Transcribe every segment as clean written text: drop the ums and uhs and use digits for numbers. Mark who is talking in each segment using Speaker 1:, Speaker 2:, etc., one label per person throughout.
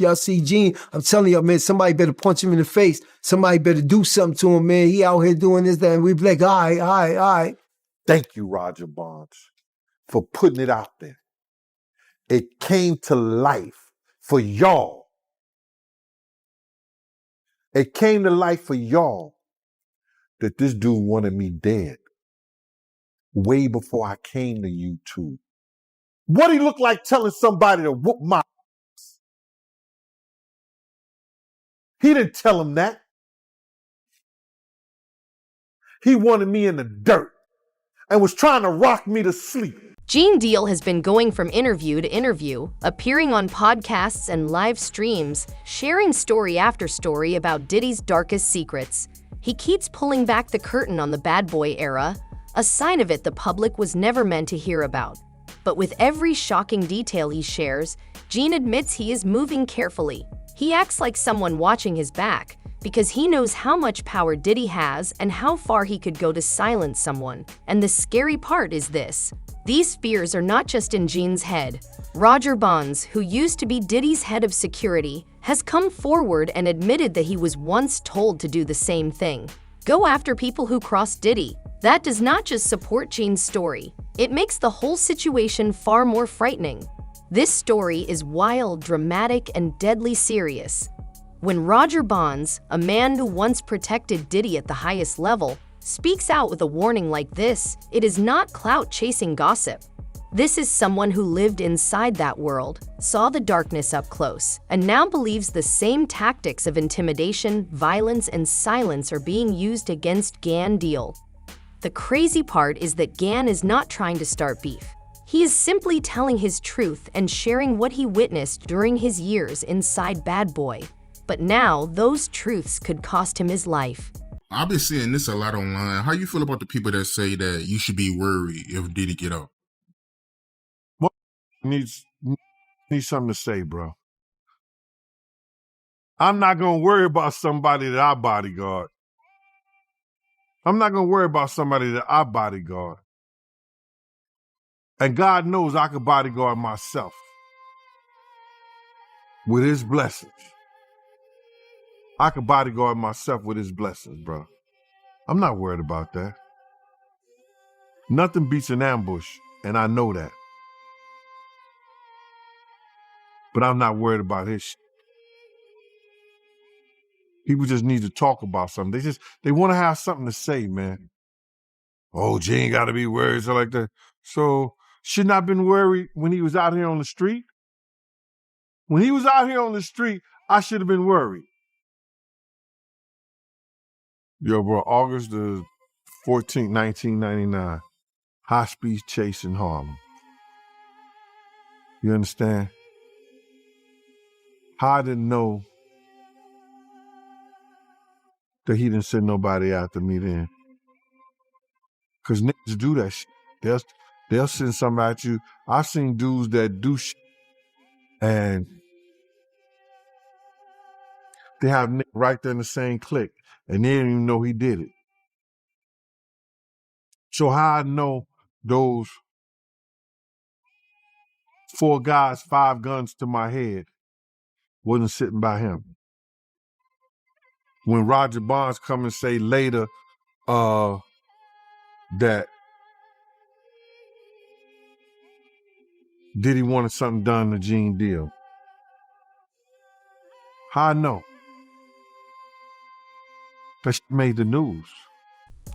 Speaker 1: y'all see Gene, I'm telling y'all, man, somebody better punch him in the face. Somebody better do something to him, man. He out here doing this, that. And we be like, all right.
Speaker 2: Thank you, Roger Bonds, for putting it out there. It came to life for y'all. It came to life for y'all that this dude wanted me dead way before I came to YouTube. What he look like telling somebody to whoop my ass? He didn't tell him that. He wanted me in the dirt and was trying to rock me to sleep.
Speaker 3: Gene Deal has been going from interview to interview, appearing on podcasts and live streams, sharing story after story about Diddy's darkest secrets. He keeps pulling back the curtain on the bad boy era, a sign of it the public was never meant to hear about. But with every shocking detail he shares, Gene admits he is moving carefully. He acts like someone watching his back, because he knows how much power Diddy has and how far he could go to silence someone. And the scary part is this. These fears are not just in Gene's head. Roger Bonds, who used to be Diddy's head of security, has come forward and admitted that he was once told to do the same thing. Go after people who cross Diddy. That does not just support Gene's story. It makes the whole situation far more frightening. This story is wild, dramatic, and deadly serious. When Roger Bonds, a man who once protected Diddy at the highest level, speaks out with a warning like this, it is not clout-chasing gossip. This is someone who lived inside that world, saw the darkness up close, and now believes the same tactics of intimidation, violence, and silence are being used against Gene Deal. The crazy part is that Gene is not trying to start beef. He is simply telling his truth and sharing what he witnessed during his years inside Bad Boy. But now, those truths could cost him his life.
Speaker 4: I've been seeing this a lot online. How you feel about the people that say that you should be worried if Diddy get out?
Speaker 2: What needs something to say, bro? I'm not going to worry about somebody that I bodyguard. I'm not going to worry about somebody that I bodyguard. And God knows I could bodyguard myself with his blessings. I could bodyguard myself with his blessings, bro. I'm not worried about that. Nothing beats an ambush, and I know that. But I'm not worried about his shit. People just need to talk about something. They want to have something to say, man. Oh, Gene got to be worried, so like that. So, shouldn't I have been worried when he was out here on the street? When he was out here on the street, I should have been worried. Yo, bro, August the 14th, 1999, high-speed chase in Harlem. You understand? How I didn't know that he didn't send nobody after me then. Because niggas do that shit. They'll send something at you. I've seen dudes that do shit, and they have niggas right there in the same clique, and they didn't even know he did it. So how I know those 4 guys, 5 guns to my head wasn't sitting by him? When Roger Bonds come and say later that Diddy wanted something done to Gene Deal. How I know? That shit made the news.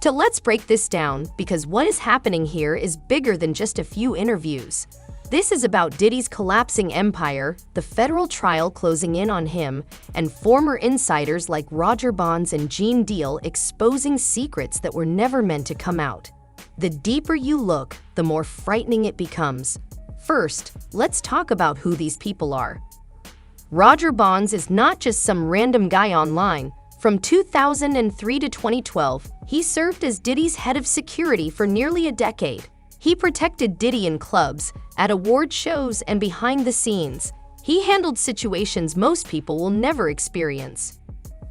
Speaker 3: So let's break this down, because what is happening here is bigger than just a few interviews. This is about Diddy's collapsing empire, the federal trial closing in on him, and former insiders like Roger Bonds and Gene Deal exposing secrets that were never meant to come out. The deeper you look, the more frightening it becomes. First, let's talk about who these people are. Roger Bonds is not just some random guy online. From 2003 to 2012, he served as Diddy's head of security for nearly a decade. He protected Diddy in clubs, at award shows, and behind the scenes. He handled situations most people will never experience.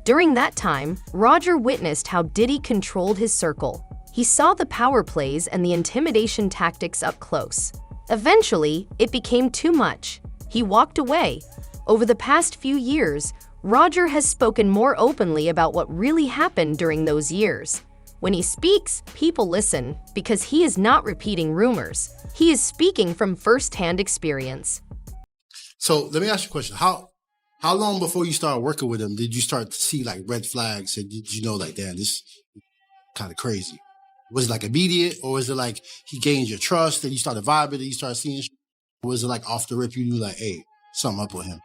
Speaker 3: During that time, Roger witnessed how Diddy controlled his circle. He saw the power plays and the intimidation tactics up close. Eventually, it became too much. He walked away. Over the past few years, Roger has spoken more openly about what really happened during those years. When he speaks, people listen because he is not repeating rumors. He is speaking from first-hand experience.
Speaker 5: So let me ask you a question. How long before you started working with him did you start to see like red flags? And did you know like, damn, this is kind of crazy? Was it like immediate, or was it like he gained your trust and you started vibing and you started seeing shit? Or was it like off the rip you knew like, hey, something up with him?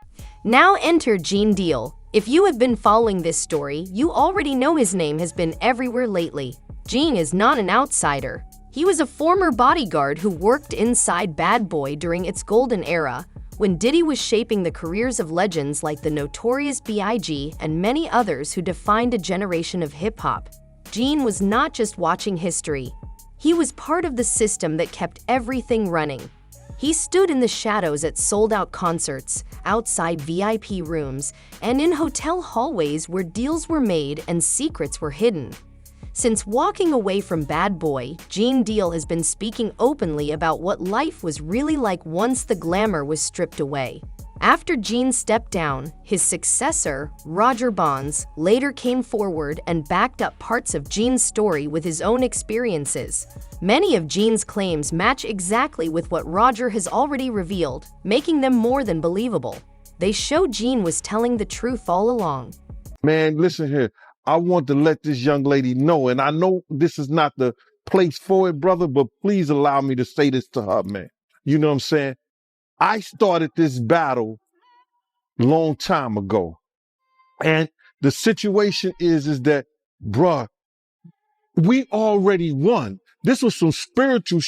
Speaker 3: Now enter Gene Deal. If you have been following this story, you already know his name has been everywhere lately. Gene is not an outsider. He was a former bodyguard who worked inside Bad Boy during its golden era, when Diddy was shaping the careers of legends like the Notorious B.I.G. and many others who defined a generation of hip-hop. Gene was not just watching history. He was part of the system that kept everything running. He stood in the shadows at sold-out concerts, outside VIP rooms, and in hotel hallways where deals were made and secrets were hidden. Since walking away from Bad Boy, Gene Deal has been speaking openly about what life was really like once the glamour was stripped away. After Gene stepped down, his successor, Roger Bonds, later came forward and backed up parts of Gene's story with his own experiences. Many of Gene's claims match exactly with what Roger has already revealed, making them more than believable. They show Gene was telling the truth all along.
Speaker 2: Man, listen here. I want to let this young lady know, and I know this is not the place for it, brother, but please allow me to say this to her, man. You know what I'm saying? I started this battle long time ago. And the situation is that, bruh, we already won. This was some spiritual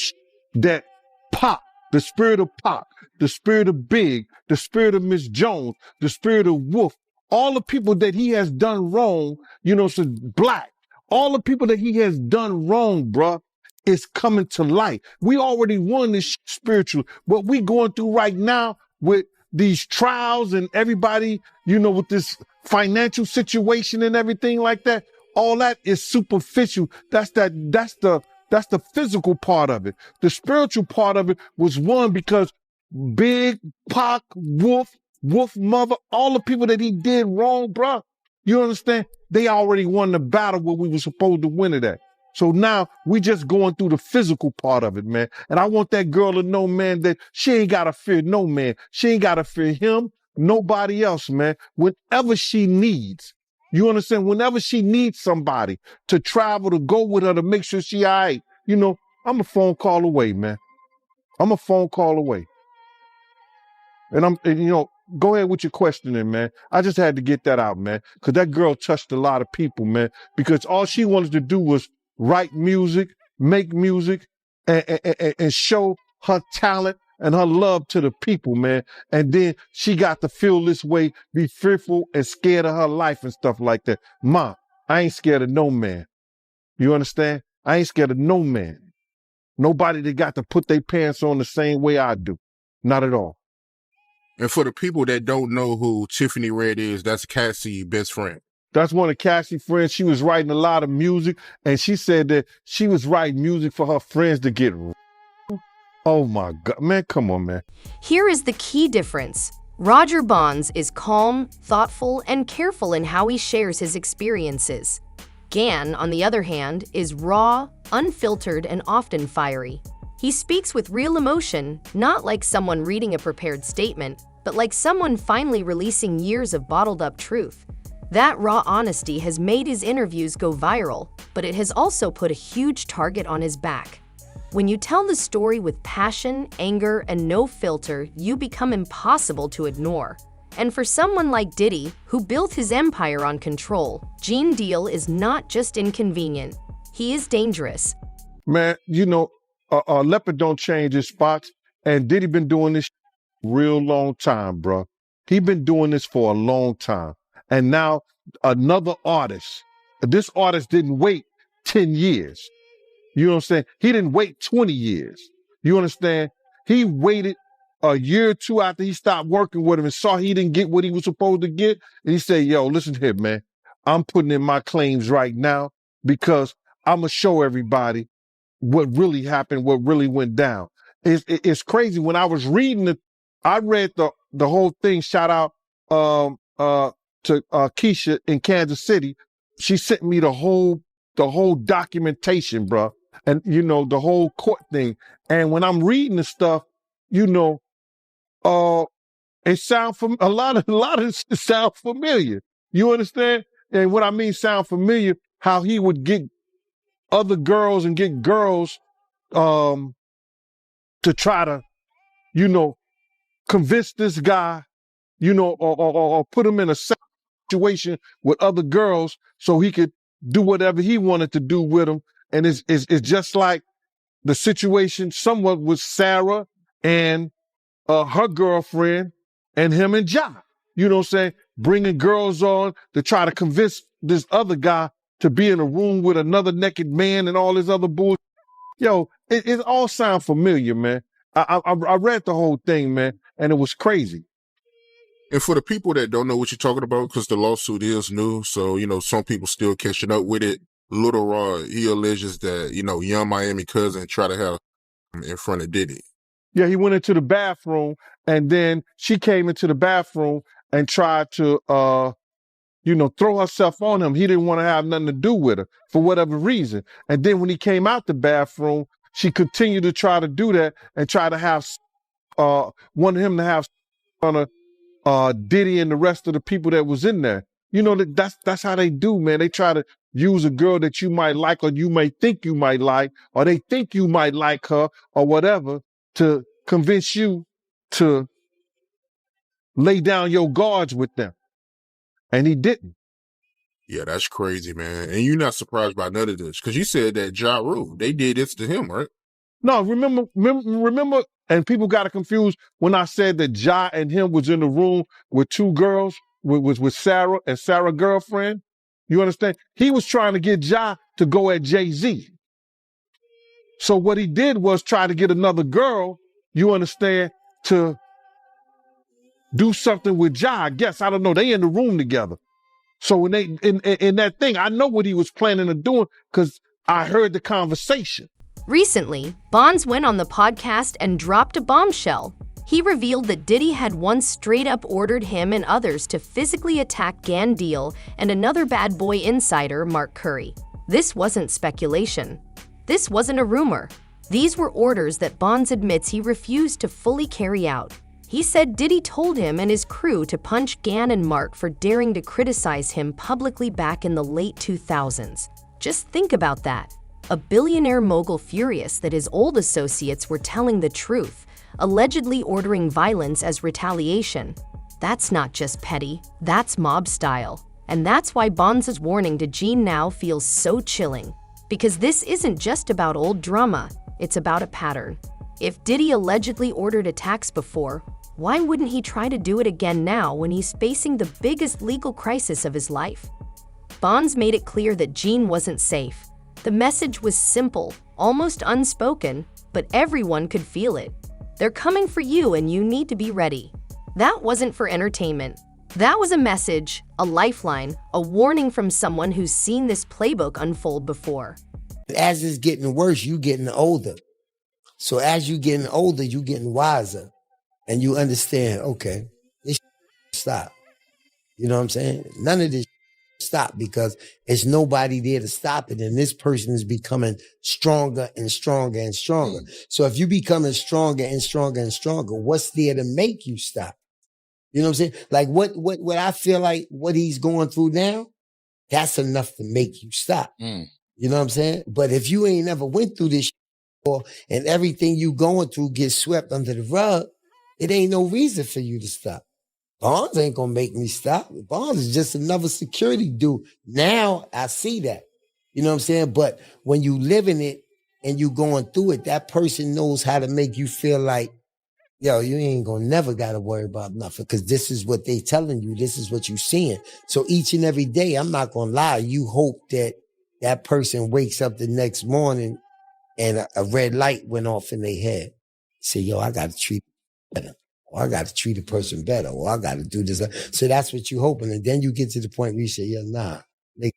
Speaker 2: that Pop, the spirit of Pop, the spirit of Big, the spirit of Miss Jones, the spirit of Wolf, all the people that he has done wrong, you know, so Black, all the people that he has done wrong, bruh, is coming to light. We already won this spiritual. What we going through right now with these trials and everybody, you know, with this financial situation and everything like that, all that is superficial. That's the physical part of it. The spiritual part of it was won because Big, Pac, Wolf Mother, all the people that he did wrong, bruh, you understand? They already won the battle where we were supposed to win it at. So now we just going through the physical part of it, man. And I want that girl to know, man, that she ain't got to fear no man. She ain't got to fear him, nobody else, man. Whenever she needs, you understand? Whenever she needs somebody to travel, to go with her, to make sure she all right, you know, I'm a phone call away, man. I'm a phone call away. And you know, go ahead with your questioning, man. I just had to get that out, man, because that girl touched a lot of people, man, because all she wanted to do was write music, make music, and show her talent and her love to the people, man. And then she got to feel this way, be fearful and scared of her life and stuff like that. Ma, I ain't scared of no man. You understand? I ain't scared of no man. Nobody that got to put their pants on the same way I do. Not at all.
Speaker 4: And for the people that don't know who Tiffany Red is, that's Cassie's best friend.
Speaker 2: That's one of Cassie's friends. She was writing a lot of music, and she said that she was writing music for her friends to get. Oh my God, man, come on, man.
Speaker 3: Here is the key difference. Roger Bonds is calm, thoughtful, and careful in how he shares his experiences. Gan, on the other hand, is raw, unfiltered, and often fiery. He speaks with real emotion, not like someone reading a prepared statement, but like someone finally releasing years of bottled-up truth. That raw honesty has made his interviews go viral, but it has also put a huge target on his back. When you tell the story with passion, anger, and no filter, you become impossible to ignore. And for someone like Diddy, who built his empire on control, Gene Deal is not just inconvenient. He is dangerous.
Speaker 2: Man, you know, leopard don't change his spots, and Diddy been doing this real long time, bro. He been doing this for a long time. And now another artist, this artist didn't wait 10 years. You know what I'm saying? He didn't wait 20 years. You understand? He waited a year or two after he stopped working with him and saw he didn't get what he was supposed to get. And he said, yo, listen here, man. I'm putting in my claims right now because I'm going to show everybody what really happened, what really went down. It's crazy. When I was reading it, I read the whole thing. Shout out Keisha in Kansas City. She sent me the whole documentation, bro, and the whole court thing. And when I'm reading the stuff, it sound a lot of it sound familiar. You understand? And what I mean sound familiar, how he would get other girls and get girls to try to, convince this guy, or put him in a situation with other girls so he could do whatever he wanted to do with them. And it's just like the situation somewhat with Sarah and her girlfriend and him and Ja. You know what I'm saying? Bringing girls on to try to convince this other guy to be in a room with another naked man and all this other bull. Yo, it all sound familiar, man. I read the whole thing, man, and it was crazy.
Speaker 4: And for the people that don't know what you're talking about, because the lawsuit is new, so, some people still catching up with it. Little Rod, he alleges that, Young Miami cousin tried to have him in front of Diddy.
Speaker 2: Yeah, he went into the bathroom, and then she came into the bathroom and tried to, throw herself on him. He didn't want to have nothing to do with her for whatever reason. And then when he came out the bathroom, she continued to try to do that and try to have, wanted him to have on Diddy and the rest of the people that was in there. That's how they do, man. They try to use a girl that you might like or you may think you might like, or they think you might like her or whatever, to convince you to lay down your guards with them. And he didn't.
Speaker 4: Yeah, that's crazy, man. And you're not surprised by none of this, because you said that Ja Rule, they did this to him, right?
Speaker 2: No, remember, and people got it confused when I said that Ja and him was in the room with two girls, with Sarah and Sarah's girlfriend. You understand? He was trying to get Ja to go at Jay-Z. So what he did was try to get another girl, you understand, to do something with Ja. I guess, I don't know, they in the room together. So when they, in that thing, I know what he was planning on doing because I heard the conversation.
Speaker 3: Recently, Bonds went on the podcast and dropped a bombshell. He revealed that Diddy had once straight up ordered him and others to physically attack Gan Deal and another bad boy insider, Mark Curry. This wasn't speculation. This wasn't a rumor. These were orders that Bonds admits he refused to fully carry out. He said Diddy told him and his crew to punch Gan and Mark for daring to criticize him publicly back in the late 2000s. Just think about that. A billionaire mogul furious that his old associates were telling the truth, allegedly ordering violence as retaliation. That's not just petty, that's mob style. And that's why Bonds' warning to Gene now feels so chilling. Because this isn't just about old drama, it's about a pattern. If Diddy allegedly ordered attacks before, why wouldn't he try to do it again now when he's facing the biggest legal crisis of his life? Bonds made it clear that Gene wasn't safe. The message was simple, almost unspoken, but everyone could feel it. They're coming for you and you need to be ready. That wasn't for entertainment. That was a message, a lifeline, a warning from someone who's seen this playbook unfold before.
Speaker 1: As it's getting worse, you getting older. So as you getting older, you getting wiser. And you understand, okay, this stop. You know what I'm saying? None of this stop because there's nobody there to stop it. And this person is becoming stronger and stronger and stronger. So if you becoming stronger and stronger and stronger, what's there to make you stop? You know what I'm saying? Like what I feel like what he's going through now, that's enough to make you stop. You know what I'm saying? But if you ain't never went through this and everything you going through gets swept under the rug, it ain't no reason for you to stop. Bonds ain't gonna make me stop. Bonds is just another security dude. Now I see that. You know what I'm saying? But when you live in it and you going through it, that person knows how to make you feel like, yo, you ain't gonna never gotta worry about nothing because this is what they telling you. This is what you seeing. So each and every day, I'm not gonna lie, you hope that that person wakes up the next morning and a red light went off in their head. Say, yo, I gotta treat better. Or I got to treat a person better. Or I got to do this. So that's what you're hoping. And then you get to the point where you say, yeah, nah, make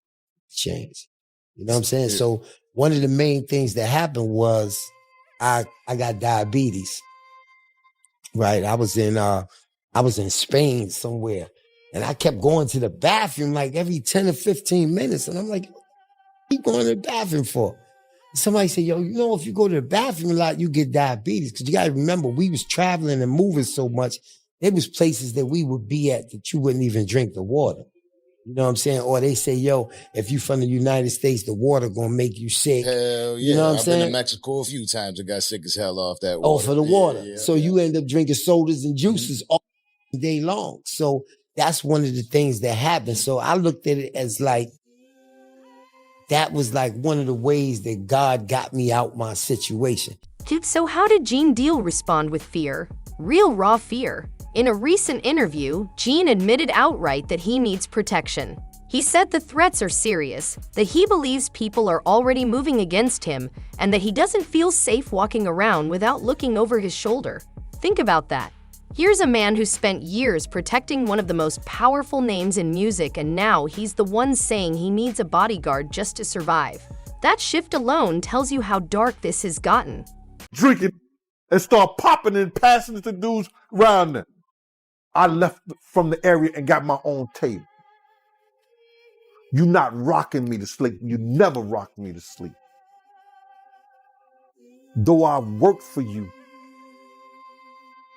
Speaker 1: change. You know what I'm saying? Yeah. So one of the main things that happened was I got diabetes. Right. I was in Spain somewhere And I kept going to the bathroom like every 10 or 15 minutes. And I'm like, what you going to the bathroom for? Somebody said, yo, you know, if you go to the bathroom a lot, you get diabetes. Because you got to remember, we was traveling and moving so much. There was places that we would be at that you wouldn't even drink the water. You know what I'm saying? Or they say, yo, if you from the United States, the water gonna make you sick.
Speaker 6: Hell yeah.
Speaker 1: You know what I'm saying?
Speaker 6: I've been to Mexico a few times and got sick as hell off that water.
Speaker 1: Oh, for the water.
Speaker 6: Yeah,
Speaker 1: so you end up drinking sodas and juices all day long. So that's one of the things that happened. So I looked at it as like, that was like one of the ways that God got me out my situation.
Speaker 3: Dude, so how did Gene Deal respond with fear? Real raw fear. In a recent interview, Gene admitted outright that he needs protection. He said the threats are serious, that he believes people are already moving against him, and that he doesn't feel safe walking around without looking over his shoulder. Think about that. Here's a man who spent years protecting one of the most powerful names in music, and now he's the one saying he needs a bodyguard just to survive. That shift alone tells you how dark this has gotten.
Speaker 2: Drinking and start popping and passing it to dudes around them. I left from the area and got my own table. You're not rocking me to sleep. You never rocked me to sleep. Though I worked for you,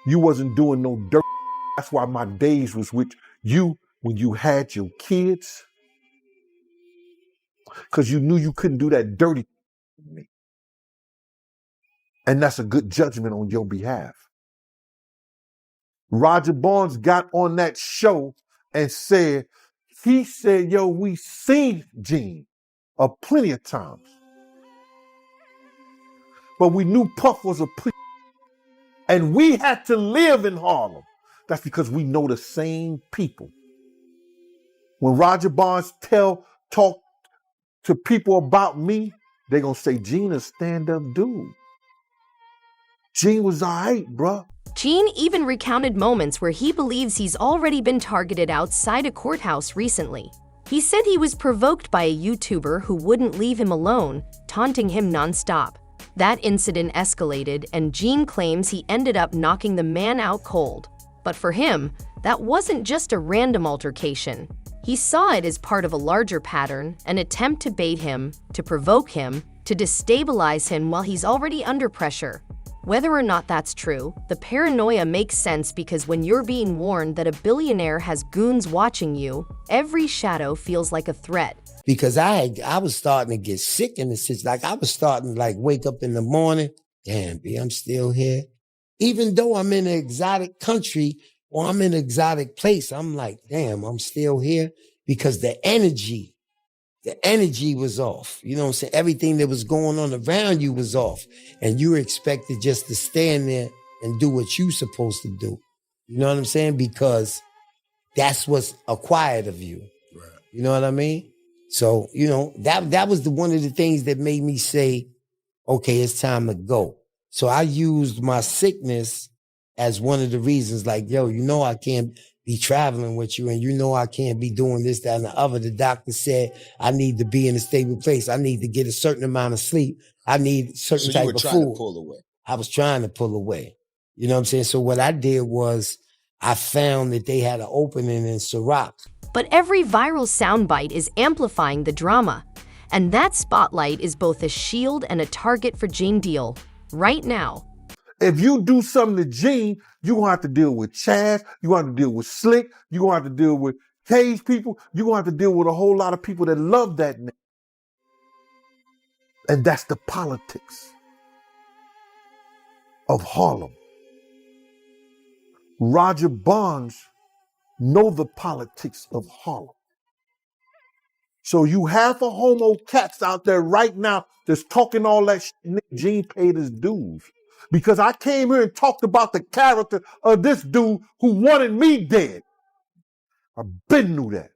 Speaker 2: you wasn't doing no dirt. That's why my days was with you when you had your kids. Because you knew you couldn't do that dirty with me. And that's a good judgment on your behalf. Roger Barnes got on that show and said, he said, yo, we seen Gene plenty of times. But we knew Puff was a and we had to live in Harlem. That's because we know the same people. When Roger Barnes talk to people about me, they're going to say, Gene a stand-up dude. Gene was all right, bruh.
Speaker 3: Gene even recounted moments where he believes he's already been targeted outside a courthouse recently. He said he was provoked by a YouTuber who wouldn't leave him alone, taunting him nonstop. That incident escalated, and Gene claims he ended up knocking the man out cold. But for him, that wasn't just a random altercation. He saw it as part of a larger pattern, an attempt to bait him, to provoke him, to destabilize him while he's already under pressure. Whether or not that's true, the paranoia makes sense because when you're being warned that a billionaire has goons watching you, every shadow feels like a threat.
Speaker 1: Because I was starting to get sick in the situation. Like I was starting to like wake up in the morning, damn, B, I'm still here. Even though I'm in an exotic country or I'm in an exotic place, I'm like, damn, I'm still here because the energy was off. You know what I'm saying? Everything that was going on around you was off. And you were expected just to stand there and do what you supposed to do. You know what I'm saying? Because that's what's acquired of you.
Speaker 5: Right.
Speaker 1: You know what I mean? So, you know, that was one of the things that made me say, okay, it's time to go. So I used my sickness as one of the reasons, like, yo, you know, I can't be traveling with you, and you know I can't be doing this, that, and the other. The doctor said I need to be in a stable place. I need to get a certain amount of sleep. I need certain type of food.
Speaker 6: So you were trying to pull away.
Speaker 1: I was trying to pull away. You know what I'm saying? So what I did was I found that they had an opening in Ciroc.
Speaker 3: But every viral soundbite is amplifying the drama. And that spotlight is both a shield and a target for Gene Deal right now.
Speaker 2: If you do something to Gene, you're going to have to deal with Chaz, you're going to have to deal with Slick, you're going to have to deal with Cage people, you're going to have to deal with a whole lot of people that love that name. And that's the politics of Harlem. Roger Barnes know the politics of Harlem. So you have a homo cats out there right now that's talking all that shit. Gene paid his dues. Because I came here and talked about the character of this dude who wanted me dead. I been knew that.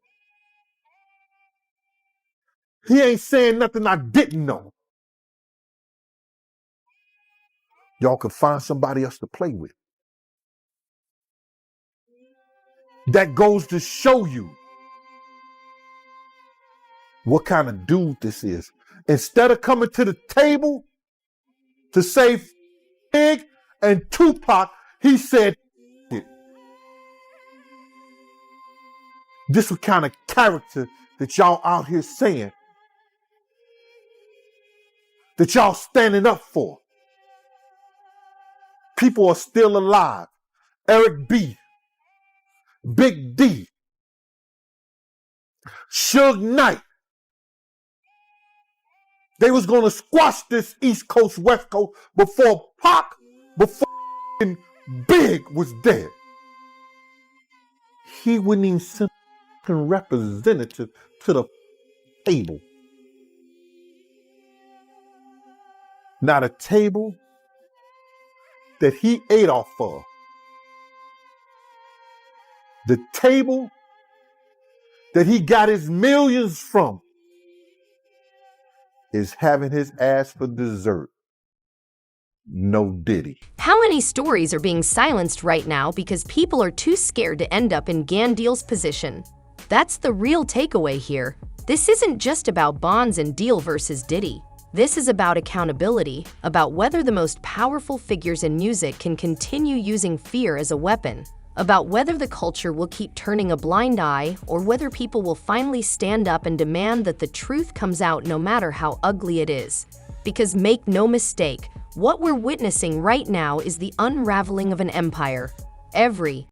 Speaker 2: He ain't saying nothing I didn't know. Y'all can find somebody else to play with. That goes to show you what kind of dude this is. Instead of coming to the table to save Big and Tupac, he said it. This is the kind of character that y'all out here saying that y'all standing up for. People are still alive. Eric B, Big D, Suge Knight. They was going to squash this East Coast, West Coast before Pac, before Big was dead. He wouldn't even send a representative to the table. Not a table that he ate off of. The table that he got his millions from is having his ass for dessert. No Diddy.
Speaker 3: How many stories are being silenced right now because people are too scared to end up in Gandil's position? That's the real takeaway here. This isn't just about Bonds and Deal versus Diddy. This is about accountability, about whether the most powerful figures in music can continue using fear as a weapon, about whether the culture will keep turning a blind eye, or whether people will finally stand up and demand that the truth comes out no matter how ugly it is. Because make no mistake, what we're witnessing right now is the unraveling of an empire. Every